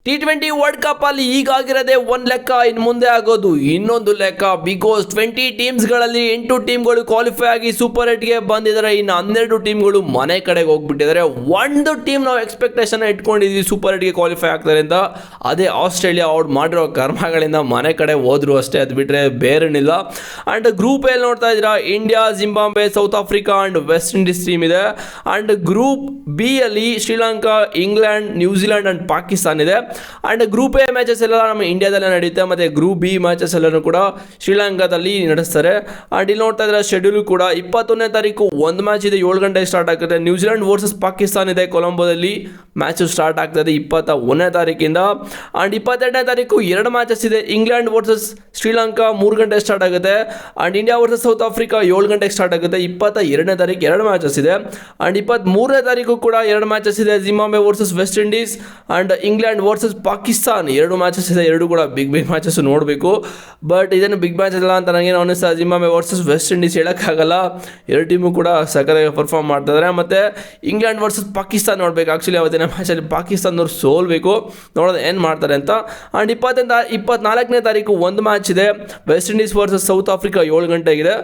T20 world cup ಅಲ್ಲಿ ಈಗಾಗಿರೋದೇ ಒಂದು ಲೆಕ್ಕ, ಇನ್ನು ಮುಂದೆ ಆಗೋದು ಇನ್ನೊಂದು ಲೆಕ್ಕ. ಬಿಕಾಸ್ 20 ಟೀಮ್ಸ್ಗಳಲ್ಲಿ 8 ಟೀಮ್ಗಳು ಕ್ವಾಲಿಫೈ ಆಗಿ ಸೂಪರ್ ಏಟ್ಗೆ ಬಂದಿದ್ದಾರೆ. ಇನ್ನು 12 ಟೀಮ್ಗಳು ಮನೆ ಕಡೆಗೆ ಹೋಗ್ಬಿಟ್ಟಿದ್ದಾರೆ. ಒಂದು ಟೀಮ್ ನಾವು ಎಕ್ಸ್ಪೆಕ್ಟೇಷನ್ ಇಟ್ಕೊಂಡಿದ್ವಿ ಸೂಪರ್ ಏಟ್ಗೆ ಕ್ವಾಲಿಫೈ ಆಗ್ತಾರೆ ಅಂತ, ಅದೇ ಆಸ್ಟ್ರೇಲಿಯಾ. ಅವ್ರು ಮಾಡಿರೋ ಕರ್ಮಗಳಿಂದ ಮನೆ ಕಡೆ ಹೋದ್ರು ಅಷ್ಟೇ, ಅದು ಬಿಟ್ಟರೆ ಬೇರೇನಿಲ್ಲ. ಆ್ಯಂಡ್ ಗ್ರೂಪ್ ಎಲ್ಲಿ ನೋಡ್ತಾ ಇದ್ದೀರಾ, India, Zimbabwe, South Africa and West Indies team ಇದೆ. ಆ್ಯಂಡ್ ಗ್ರೂಪ್ ಬಿ ಅಲ್ಲಿ Sri Lanka, England, New Zealand and Pakistan ಇದೆ. ಆ್ಯಂಡ್ ಗ್ರೂಪ್ ಎ ಮ್ಯಾಚಸ್ ಎಲ್ಲ ನಮ್ಮ ಇಂಡಿಯಾದಲ್ಲೇ ನಡೆಯುತ್ತೆ, ಮತ್ತು ಗ್ರೂಪ್ ಬಿ ಮ್ಯಾಚಸ್ ಎಲ್ಲನೂ ಕೂಡ ಶ್ರೀಲಂಕಾದಲ್ಲಿ ನಡೆಸ್ತಾರೆ. ಆ್ಯಂಡ್ ಇಲ್ಲಿ ನೋಡ್ತಾ ಇದ್ದಾರೆ ಶೆಡ್ಯೂಲು ಕೂಡ 21ನೇ ತಾರೀಕು ಒಂದು ಮ್ಯಾಚ್ ಇದೆ, 7 ಗಂಟೆಗೆ ಸ್ಟಾರ್ಟ್ ಆಗ್ತದೆ. ನ್ಯೂಜಿಲೆಂಡ್ ವರ್ಸಸ್ ಪಾಕಿಸ್ತಾನ್ ಇದೆ, ಕೊಲಂಬೋದಲ್ಲಿ ಮ್ಯಾಚು ಸ್ಟಾರ್ಟ್ ಆಗ್ತದೆ 21ನೇ ತಾರೀಕಿಂದ. ಆ್ಯಂಡ್ 22ನೇ ತಾರೀಕು 2 ಮ್ಯಾಚಸ್ ಇದೆ, ಇಂಗ್ಲೆಂಡ್ ವರ್ಸಸ್ ಶ್ರೀಲಂಕಾ 3 ಗಂಟೆಗೆ ಸ್ಟಾರ್ಟ್ ಆಗುತ್ತೆ. And India versus South Africa 7 ಗಂಟೆಗೆ ಸ್ಟಾರ್ಟ್ ಆಗುತ್ತೆ. 22ನೇ ತಾರೀಕು 2 ಮ್ಯಾಚಸ್ ಇದೆ. ಆ್ಯಂಡ್ 23ನೇ ತಾರೀಕು ಕೂಡ 2 ಮ್ಯಾಚಸ್ ಇದೆ, Zimbabwe versus West Indies and England versus Pakistan 2 matches ಇದೆ. 2 ಕೂಡ ಬಿಗ್ ಮ್ಯಾಚಸ್ ನೋಡಬೇಕು. ಬಟ್ ಇದೇನು ಬಿಗ್ ಮ್ಯಾಚ್ ಅಲ್ಲ ಅಂತ ನನಗೇನು ಅನ್ನಿಸ್ತಾ. ಜಿಂಬಾಬ್ವೆ ವರ್ಸಸ್ ವೆಸ್ಟ್ ಇಂಡೀಸ್ ಹೇಳೋಕ್ಕಾಗಲ್ಲ, 2 ಟೀಮು ಕೂಡ ಸಕ್ಕತ್ತಾಗಿ ಪರ್ಫಾರ್ಮ್ ಮಾಡ್ತಿದ್ದಾರೆ. ಮತ್ತು ಇಂಗ್ಲೆಂಡ್ ವರ್ಸಸ್ ಪಾಕಿಸ್ತಾನ್ ನೋಡಬೇಕು. ಆ್ಯಕ್ಚುಲಿ ಅವತ್ತಿನ ಮ್ಯಾಚಲ್ಲಿ ಪಾಕಿಸ್ತಾನದವ್ರು ಸೋಲ್ಬೇಕು, ನೋಡೋದು ಏನು ಮಾಡ್ತಾರೆ ಅಂತ. ಆ್ಯಂಡ್ 24ನೇ ತಾರೀಕು ಒಂದು ಮ್ಯಾಚ್ ಇದೆ, West Indies versus South Africa 7 ಗಂಟೆಗಿದೆ.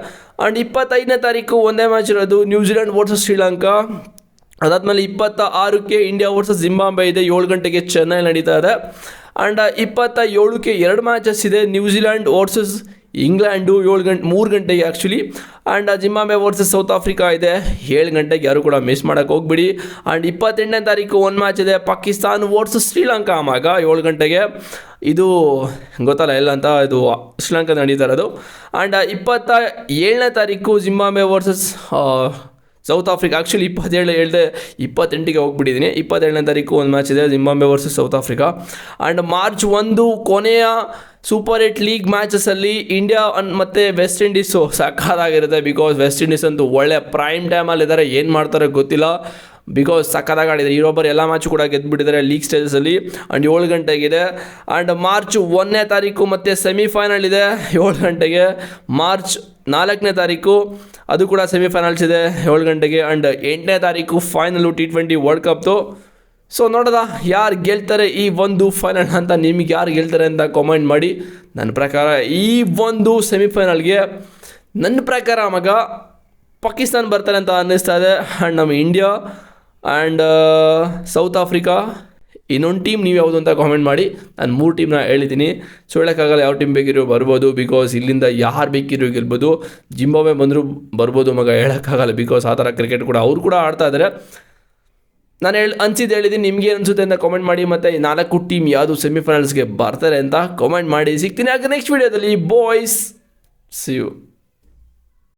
ಆ್ಯಂಡ್ 25ನೇ ತಾರೀಕು ಒಂದೇ ಮ್ಯಾಚ್ ಇರೋದು, ನ್ಯೂಜಿಲೆಂಡ್ ವರ್ಸಸ್ ಶ್ರೀಲಂಕಾ. ಅದಾದಮೇಲೆ 26ಕ್ಕೆ ಇಂಡಿಯಾ ವರ್ಸಸ್ ಜಿಂಬಾಬ್ವೆ ಇದೆ, 7 ಗಂಟೆಗೆ ಚೆನ್ನೈ ನಡೀತಾ ಇದೆ. ಆ್ಯಂಡ್ 27ಕ್ಕೆ 2 ಮ್ಯಾಚಸ್ ಇದೆ, ನ್ಯೂಜಿಲೆಂಡ್ ವರ್ಸಸ್ ಇಂಗ್ಲೆಂಡು 3 ಗಂಟೆಗೆ actually. And Zimbabwe versus South Africa ಇದೆ 7 ಗಂಟೆಗೆ, ಯಾರು ಕೂಡ ಮಿಸ್ ಮಾಡೋಕ್ಕೆ ಹೋಗ್ಬಿಡಿ. ಆ್ಯಂಡ್ 28ನೇ ತಾರೀಕು ಒಂದು ಮ್ಯಾಚ್ ಇದೆ, ಪಾಕಿಸ್ತಾನ್ ವರ್ಸಸ್ ಶ್ರೀಲಂಕಾ ಆವಾಗ 7 ಗಂಟೆಗೆ. ಇದು ಗೊತ್ತಲ್ಲ ಎಲ್ಲ ಅಂತ, ಇದು ಶ್ರೀಲಂಕಾ ನಡೀತಾ ಇರೋದು. ಆ್ಯಂಡ್ 27ನೇ ತಾರೀಕು Zimbabwe versus South Africa. Actually 28ಗೆ ಹೋಗ್ಬಿಟ್ಟಿದ್ದೀನಿ. 27ನೇ ತಾರೀಕು ಒಂದು ಮ್ಯಾಚ್ ಇದೆ, Zimbabwe versus South Africa. And March 1 ಕೊನೆಯ ಸೂಪರ್ 8 ಲೀಗ್ ಮ್ಯಾಚಸಲ್ಲಿ ಇಂಡಿಯಾ ಮತ್ತು ವೆಸ್ಟ್ ಇಂಡೀಸು ಸಕ್ಕತ್ತಾಗಿರುತ್ತೆ. ಬಿಕಾಸ್ ವೆಸ್ಟ್ ಇಂಡೀಸ್ ಅಂತೂ ಒಳ್ಳೆ ಪ್ರೈಮ್ ಟೈಮಲ್ಲಿದ್ದಾರೆ, ಏನು ಮಾಡ್ತಾರೆ ಗೊತ್ತಿಲ್ಲ. ಬಿಕಾಸ್ ಸಕ್ಕತ್ತಾಗಿ ಆಡಿದ್ದಾರೆ, ಇರೋಬ್ಬರು ಎಲ್ಲ ಮ್ಯಾಚು ಕೂಡ ಗೆದ್ದುಬಿಟ್ಟಿದ್ದಾರೆ ಲೀಗ್ ಸ್ಟೇಜಸಲ್ಲಿ. ಆ್ಯಂಡ್ 7 ಗಂಟೆಗಿದೆ. ಆ್ಯಂಡ್ ಮಾರ್ಚ್ 1ನೇ ತಾರೀಕು ಮತ್ತು ಸೆಮಿಫೈನಲ್ ಇದೆ 7 ಗಂಟೆಗೆ. ಮಾರ್ಚ್ 4ನೇ ತಾರೀಕು ಅದು ಕೂಡ ಸೆಮಿಫೈನಲ್ಸ್ ಇದೆ 7 ಗಂಟೆಗೆ. ಆ್ಯಂಡ್ 8ನೇ ತಾರೀಕು ಫೈನಲು T20 ವರ್ಲ್ಡ್ ಕಪ್ದು. ಸೊ ನೋಡೋದ ಯಾರು ಗೆಲ್ತಾರೆ ಈ ಒಂದು ಫೈನಲ್ ಅಂತ, ನಿಮಗೆ ಯಾರು ಗೆಲ್ತಾರೆ ಅಂತ ಕಾಮೆಂಟ್ ಮಾಡಿ. ನನ್ನ ಪ್ರಕಾರ ಈ ಒಂದು ಸೆಮಿಫೈನಲ್ಗೆ ನನ್ನ ಪ್ರಕಾರ ಮಗ ಪಾಕಿಸ್ತಾನ ಬರ್ತಾರೆ ಅಂತ ಅನ್ನಿಸ್ತಾ ಇದೆ. ಆ್ಯಂಡ್ ನಮ್ಮ ಇಂಡಿಯಾ ಆ್ಯಂಡ್ ಸೌತ್ ಆಫ್ರಿಕಾ, ಇನ್ನೊಂದು ಟೀಮ್ ನೀವು ಯಾವುದು ಅಂತ ಕಾಮೆಂಟ್ ಮಾಡಿ. ನಾನು 3 ಟೀಮ್ನ ಹೇಳಿದ್ದೀನಿ, ಸೊ ಹೇಳೋಕ್ಕಾಗಲ್ಲ ಯಾವ ಟೀಮ್ ಬೇಕಿರೋ ಬರ್ಬೋದು. ಬಿಕಾಸ್ ಇಲ್ಲಿಂದ ಯಾರು ಬೇಕಿರೋ ಗೆಲ್ಬೋದು. ಜಿಂಬಾಬ್ವೆ ಬಂದರೂ ಬರ್ಬೋದು ಮಗ, ಹೇಳೋಕ್ಕಾಗಲ್ಲ. ಬಿಕಾಸ್ ಆ ಥರ ಕ್ರಿಕೆಟ್ ಕೂಡ ಅವ್ರು ಕೂಡ ಆಡ್ತಾ ಇದ್ದಾರೆ. ನಾನು ಹೇಳಿದ್ದೀನಿ, ನಿಮಗೆ ಅನಿಸುತ್ತೆ ಅಂತ ಕಾಮೆಂಟ್ ಮಾಡಿ. ಮತ್ತು 4 ಟೀಮ್ ಯಾವುದು ಸೆಮಿಫೈನಲ್ಸ್ಗೆ ಬರ್ತಾರೆ ಅಂತ ಕಾಮೆಂಟ್ ಮಾಡಿ. ಸಿಗ್ತೀನಿ ಆಗ ನೆಕ್ಸ್ಟ್ ವೀಡಿಯೋದಲ್ಲಿ. Boys, see you.